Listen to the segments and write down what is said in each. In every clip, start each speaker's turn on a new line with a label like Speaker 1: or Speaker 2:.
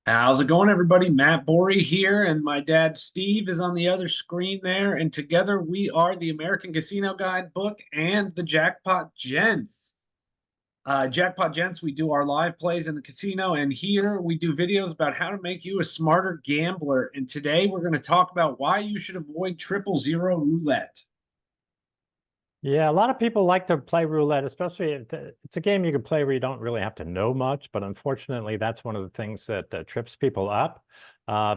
Speaker 1: How's it going, everybody? Matt Borey here, and my dad Steve is on the other screen there. And together we are the American Casino Guidebook and the Jackpot Gents. Jackpot Gents, we do our live plays in the casino, and here we do videos about how to make you a smarter gambler. And today we're going to talk about why you should avoid triple zero roulette.
Speaker 2: Yeah, a lot of people like to play roulette, especially it's a game you can play where you don't really have to know much. But unfortunately, that's one of the things that trips people up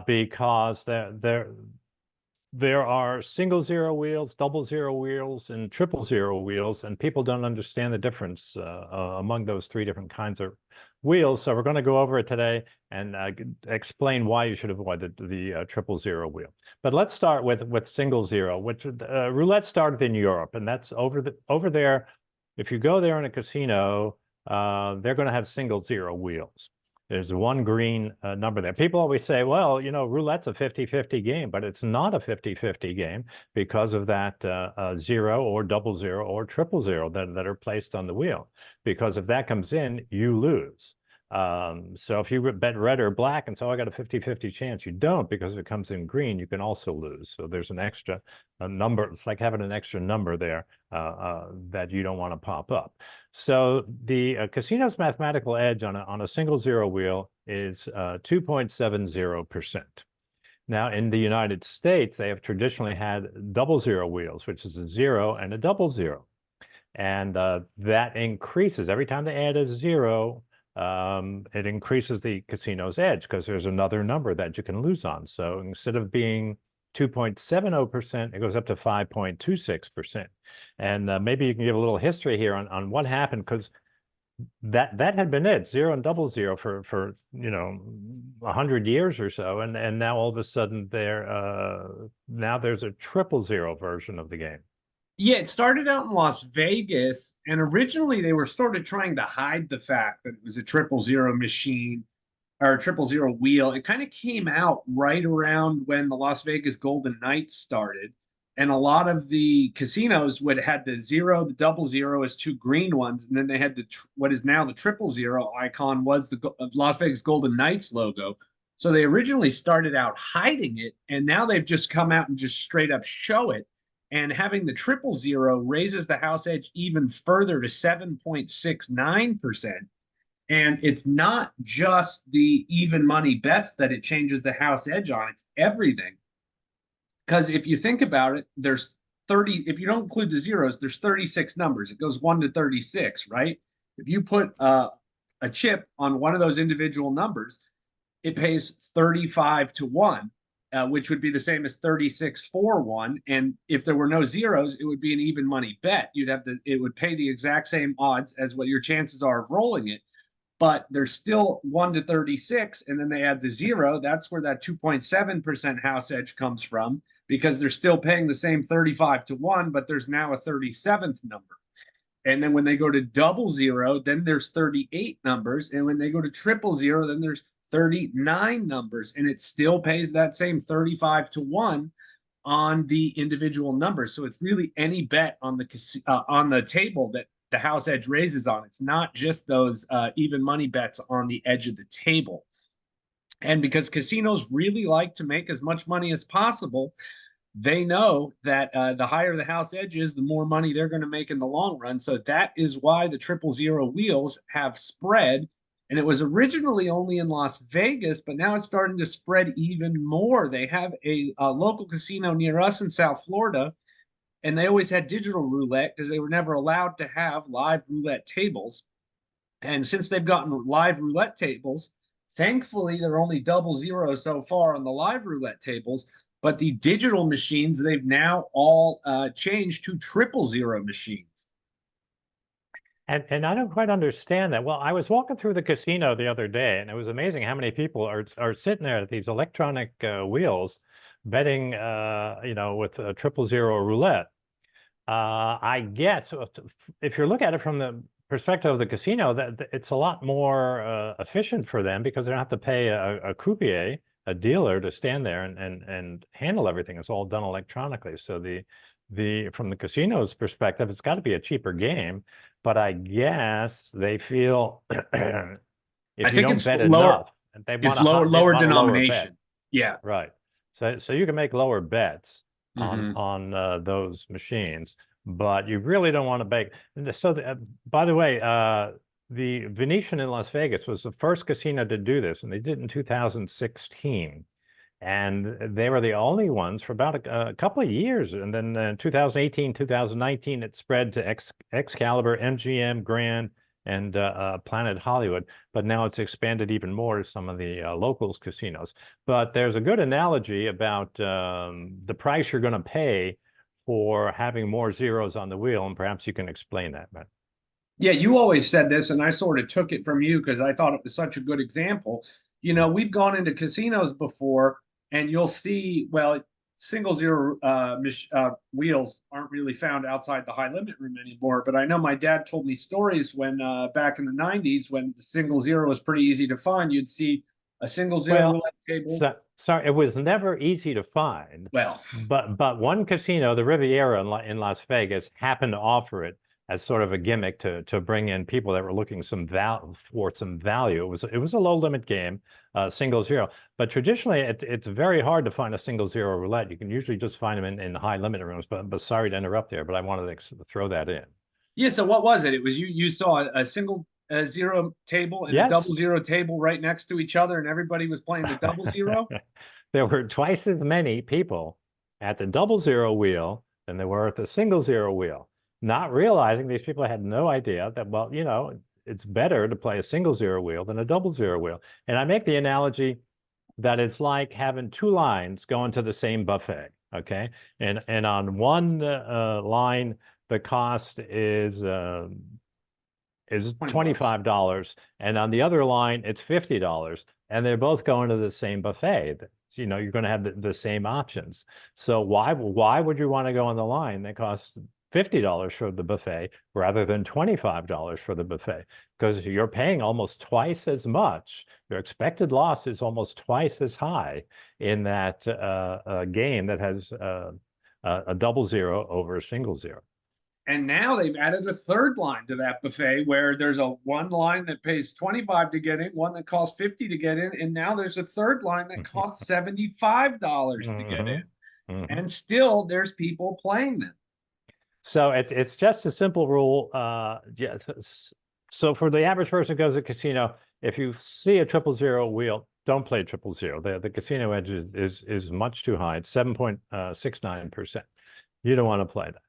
Speaker 2: because there are single zero wheels, double zero wheels, and triple zero wheels, and people don't understand the difference among those three different kinds of wheels. So we're going to go over it today and explain why you should avoid the triple zero wheel. But let's start with single zero, which roulette started in Europe, and that's over there. If you go there in a casino, they're going to have single zero wheels. There's one green number there. People always say, well, roulette's a 50-50 game, but it's not a 50-50 game because of that zero or double zero or triple zero that are placed on the wheel. Because if that comes in, you lose. So if you bet red or black and so I got a 50-50 chance, you don't, because if it comes in green, you can also lose. So there's an extra number. It's like having an extra number there that you don't want to pop up. So the casino's mathematical edge on a single zero wheel is 2.70%. Now, in the United States, they have traditionally had double zero wheels, which is a zero and a double zero. And that increases every time they add a zero. It increases the casino's edge because there's another number that you can lose on. So instead of being 2.70%, it goes up to 5.26%. And maybe you can give a little history here on what happened, because that had been it, zero and double zero for 100 years or so, and now all of a sudden now there's a triple zero version of the game.
Speaker 1: Yeah, it started out in Las Vegas, and originally they were sort of trying to hide the fact that it was a triple zero machine or a triple zero wheel. It kind of came out right around when the Las Vegas Golden Knights started, and a lot of the casinos would had the zero, the double zero as two green ones, and then they had what is now the triple zero icon was the Las Vegas Golden Knights logo. So they originally started out hiding it, and now they've just come out and just straight up show it. And having the triple zero raises the house edge even further to 7.69%. And it's not just the even money bets that it changes the house edge on, it's everything. Because if you think about it, there's 30, if you don't include the zeros, there's 36 numbers. It goes 1 to 36, right? If you put a chip on one of those individual numbers, it pays 35 to 1. Which would be the same as 36-4-1. And if there were no zeros, it would be an even money bet. It would pay the exact same odds as what your chances are of rolling it. But there's still 1 to 36, and then they add the zero. That's where that 2.7% house edge comes from, because they're still paying the same 35 to 1, but there's now a 37th number. And then when they go to double zero, then there's 38 numbers. And when they go to triple zero, then there's 39 numbers, and it still pays that same 35 to 1 on the individual numbers. So it's really any bet on the table that the house edge raises on. It's not just those even money bets on the edge of the table. And because casinos really like to make as much money as possible, they know that the higher the house edge is, the more money they're going to make in the long run. So that is why the triple zero wheels have spread. And it was originally only in Las Vegas, but now it's starting to spread even more. They have a local casino near us in South Florida, and they always had digital roulette because they were never allowed to have live roulette tables. And since they've gotten live roulette tables, thankfully they're only double zero so far on the live roulette tables. But the digital machines, they've now all changed to triple zero machines.
Speaker 2: And I don't quite understand that. Well, I was walking through the casino the other day, and it was amazing how many people are sitting there at these electronic wheels betting, with triple zero roulette. I guess if you look at it from the perspective of the casino, that it's a lot more efficient for them, because they don't have to pay a croupier, a dealer, to stand there and handle everything. It's all done electronically. So from the casino's perspective, it's got to be a cheaper game. But I guess they feel if
Speaker 1: I
Speaker 2: you
Speaker 1: think
Speaker 2: don't
Speaker 1: it's
Speaker 2: bet
Speaker 1: lower.
Speaker 2: enough. they
Speaker 1: It's
Speaker 2: want they
Speaker 1: lower
Speaker 2: want a lower bet.
Speaker 1: denomination. Yeah.
Speaker 2: Right. So you can make lower bets
Speaker 1: Hmm.
Speaker 2: on those machines, but you really don't want to bake. So by the way, the Venetian in Las Vegas was the first casino to do this, and they did it in 2016. And they were the only ones for about a couple of years. And then in 2018, 2019, it spread to Excalibur, MGM, Grand, and Planet Hollywood. But now it's expanded even more to some of the locals casinos. But there's a good analogy about the price you're going to pay for having more zeros on the wheel. And perhaps you can explain that, Matt.
Speaker 1: Yeah, you always said this, and I sort of took it from you because I thought it was such a good example. You know, we've gone into casinos before, and you'll see, well, single zero wheels aren't really found outside the high limit room anymore. But I know my dad told me stories when back in the 90s when the single zero was pretty easy to find. You'd see a single zero
Speaker 2: Well,
Speaker 1: roulette table.
Speaker 2: so, sorry, it was never easy to find,
Speaker 1: Well,
Speaker 2: but one casino, the Riviera in Las Vegas, happened to offer it as sort of a gimmick to bring in people that were looking for some value. It was a low limit game, single zero. But traditionally, it's very hard to find a single zero roulette. You can usually just find them in high limit rooms. But sorry to interrupt there, but I wanted to throw that in.
Speaker 1: yeah. So what was it? It was you saw a single zero table and a double
Speaker 2: Yes.
Speaker 1: zero table right next to each other, and everybody was playing the double zero.
Speaker 2: There were twice as many people at the double zero wheel than there were at the single zero wheel, not realizing these people had no idea that, well, you know, it's better to play a single zero wheel than a double zero wheel. And I make the analogy that it's like having two lines going to the same buffet, okay? And on one line, the cost is $25, and on the other line, it's $50, and they're both going to the same buffet. You know, you're going to have the same options. So why would you want to go on the line that costs $50 for the buffet rather than $25 for the buffet? Because you're paying almost twice as much. Your expected loss is almost twice as high in that game that has a double zero over a single zero.
Speaker 1: And now they've added a third line to that buffet where there's a one line that pays 25 to get in, one that costs 50 to get in, and now there's a third line that costs $75 to get in. And still there's people playing them.
Speaker 2: So it's just a simple rule. Yeah. So for the average person who goes to a casino, if you see a 000 wheel, don't play 000. The casino edge is much too high. It's 7.69%. You don't want to play that.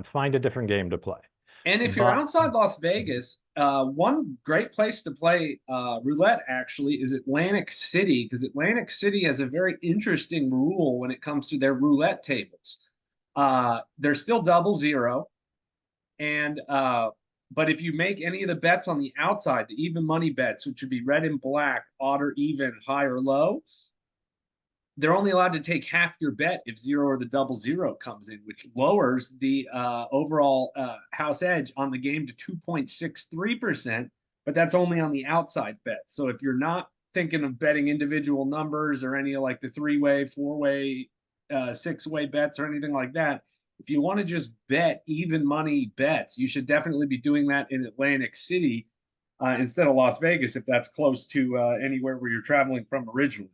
Speaker 2: Find a different game to play.
Speaker 1: And if you're outside Las Vegas, one great place to play roulette actually is Atlantic City, because Atlantic City has a very interesting rule when it comes to their roulette tables. They're still double zero, and but if you make any of the bets on the outside, the even money bets, which would be red and black, odd or even, high or low, they're only allowed to take half your bet if zero or the double zero comes in, which lowers the overall house edge on the game to 2.63%, but that's only on the outside bet. So if you're not thinking of betting individual numbers or any of like the three-way, four-way, six-way bets or anything like that, if you want to just bet even money bets, you should definitely be doing that in Atlantic City instead of Las Vegas if that's close to anywhere where you're traveling from originally.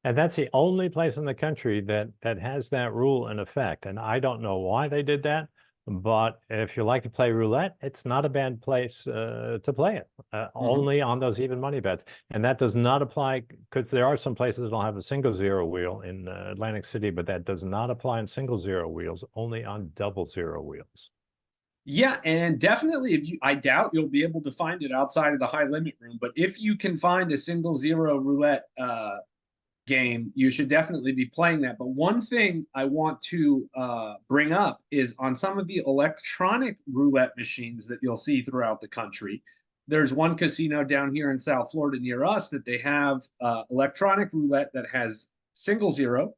Speaker 2: And that's the only place in the country that has that rule in effect. And I don't know why they did that, but if you like to play roulette, it's not a bad place to play it, only on those even money bets. And that does not apply, because there are some places that don't have a single zero wheel in Atlantic City, but that does not apply on single zero wheels, only on double zero wheels.
Speaker 1: Yeah, and definitely I doubt you'll be able to find it outside of the high limit room, but if you can find a single zero roulette game, you should definitely be playing that. But one thing I want to bring up is on some of the electronic roulette machines that you'll see throughout the country. There's one casino down here in South Florida near us that they have electronic roulette that has single zero.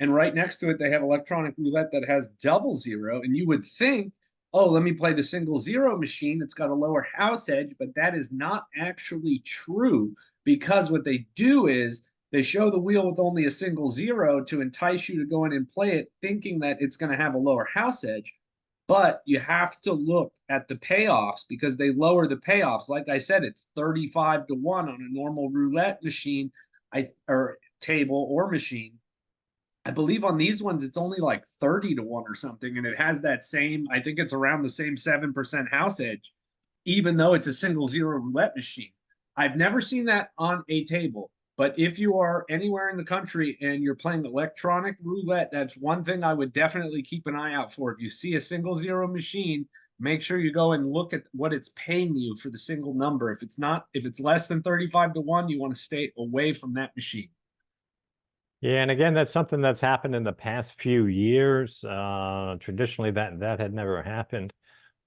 Speaker 1: And right next to it, they have electronic roulette that has double zero. And you would think, oh, let me play the single zero machine. It's got a lower house edge, but that is not actually true, because what they do is they show the wheel with only a single zero to entice you to go in and play it, thinking that it's going to have a lower house edge. But you have to look at the payoffs because they lower the payoffs. Like I said, it's 35 to 1 on a normal roulette machine, or table or machine. I believe on these ones it's only like 30 to 1 or something, and it has that same, I think it's around the same 7% house edge, even though it's a single zero roulette machine. I've never seen that on a table, but if you are anywhere in the country and you're playing electronic roulette, that's one thing I would definitely keep an eye out for. If you see a single zero machine, make sure you go and look at what it's paying you for the single number. If it's less than 35 to 1, you want to stay away from that machine.
Speaker 2: Yeah, and again, that's something that's happened in the past few years. Traditionally, that had never happened.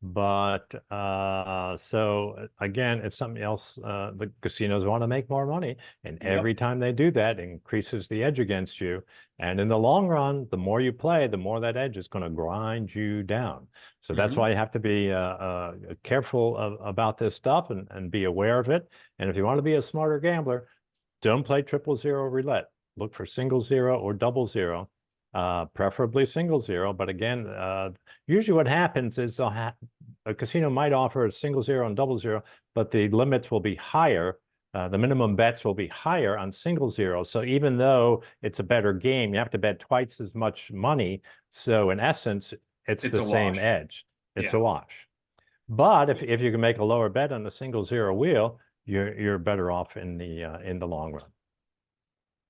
Speaker 2: But so again, it's something else. The casinos want to make more money, and
Speaker 1: Yep.
Speaker 2: every time they do that, it increases the edge against you. And in the long run, the more you play, the more that edge is going to grind you down. So that's
Speaker 1: Mm-hmm.
Speaker 2: why you have to be careful about this stuff and be aware of it. And if you want to be a smarter gambler, don't play 000 roulette. Look for single zero or double zero, preferably single zero. But again, usually what happens is a casino might offer a single zero and double zero, but the limits will be higher. The minimum bets will be higher on single zero. So even though it's a better game, you have to bet twice as much money. So in essence, it's
Speaker 1: It's
Speaker 2: the
Speaker 1: a
Speaker 2: same
Speaker 1: wash.
Speaker 2: edge. It's
Speaker 1: Yeah.
Speaker 2: a wash. But if you can make a lower bet on the single zero wheel, you're better off in the long run.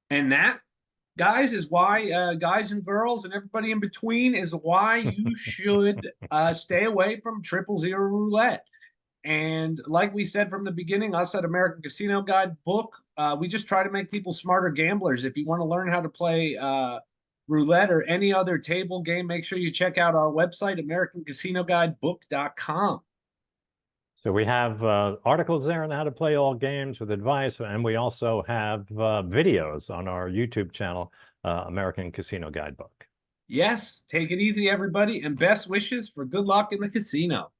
Speaker 1: And that, guys, is why guys and girls and everybody in between is why you should stay away from 000 roulette. And like we said from the beginning, us at American Casino Guide book, we just try to make people smarter gamblers. If you want to learn how to play roulette or any other table game, make sure you check out our website, AmericanCasinoGuidebook.com.
Speaker 2: So we have articles there on how to play all games with advice, and we also have videos on our YouTube channel, American Casino Guidebook.
Speaker 1: Yes, take it easy, everybody, and best wishes for good luck in the casino.